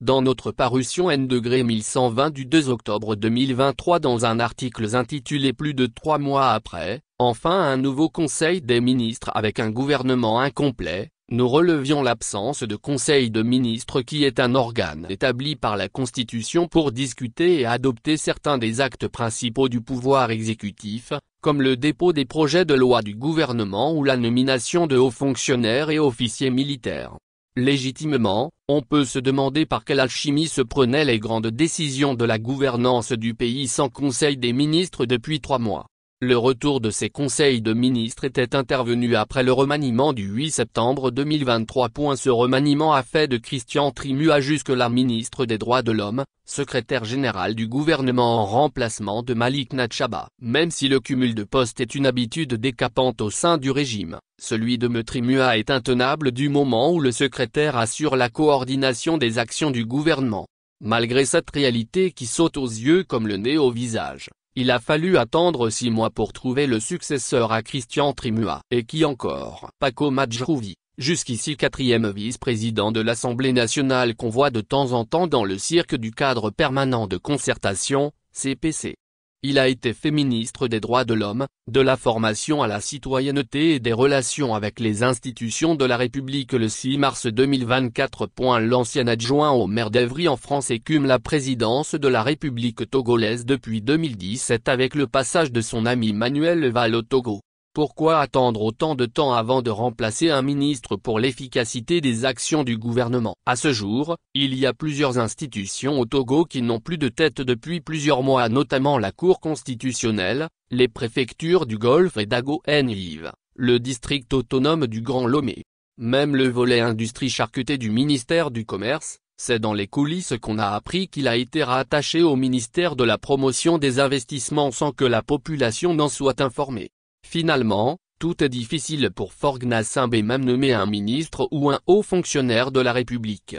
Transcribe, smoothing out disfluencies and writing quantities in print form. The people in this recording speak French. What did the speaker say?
Dans notre parution N-1120 du 2 octobre 2023 dans un article intitulé Plus de 3 mois après, enfin un nouveau Conseil des ministres avec un gouvernement incomplet, nous relevions l'absence de Conseil de ministres qui est un organe établi par la Constitution pour discuter et adopter certains des actes principaux du pouvoir exécutif, comme le dépôt des projets de loi du gouvernement ou la nomination de hauts fonctionnaires et officiers militaires. Légitimement, on peut se demander par quelle alchimie se prenaient les grandes décisions de la gouvernance du pays sans Conseil des ministres depuis 3 mois. Le retour de ces conseils de ministres était intervenu après le remaniement du 8 septembre 2023. Ce remaniement a fait de Christian Trimua jusque-là ministre des Droits de l'Homme, secrétaire général du gouvernement en remplacement de Malik Natchaba. Même si le cumul de postes est une habitude décapante au sein du régime, celui de Trimua est intenable du moment où le secrétaire assure la coordination des actions du gouvernement. Malgré cette réalité qui saute aux yeux comme le nez au visage, il a fallu attendre 6 mois pour trouver le successeur à Christian Trimua. Et qui encore? Paco Majrouvi, jusqu'ici 4e vice-président de l'Assemblée nationale qu'on voit de temps en temps dans le cirque du cadre permanent de concertation, CPC. Il a été fait ministre des Droits de l'Homme, de la formation à la citoyenneté et des relations avec les institutions de la République le 6 mars 2024. L'ancien adjoint au maire d'Evry en France écume la présidence de la République togolaise depuis 2017 avec le passage de son ami Manuel Valls au Togo. Pourquoi attendre autant de temps avant de remplacer un ministre pour l'efficacité des actions du gouvernement? À ce jour, il y a plusieurs institutions au Togo qui n'ont plus de tête depuis plusieurs mois, notamment la Cour constitutionnelle, les préfectures du Golfe et d'Ago-Niv, le district autonome du Grand Lomé. Même le volet industrie charcutée du ministère du Commerce, c'est dans les coulisses qu'on a appris qu'il a été rattaché au ministère de la Promotion des investissements sans que la population n'en soit informée. Finalement, tout est difficile pour Faure Gnassingbé, même nommer un ministre ou un haut fonctionnaire de la République.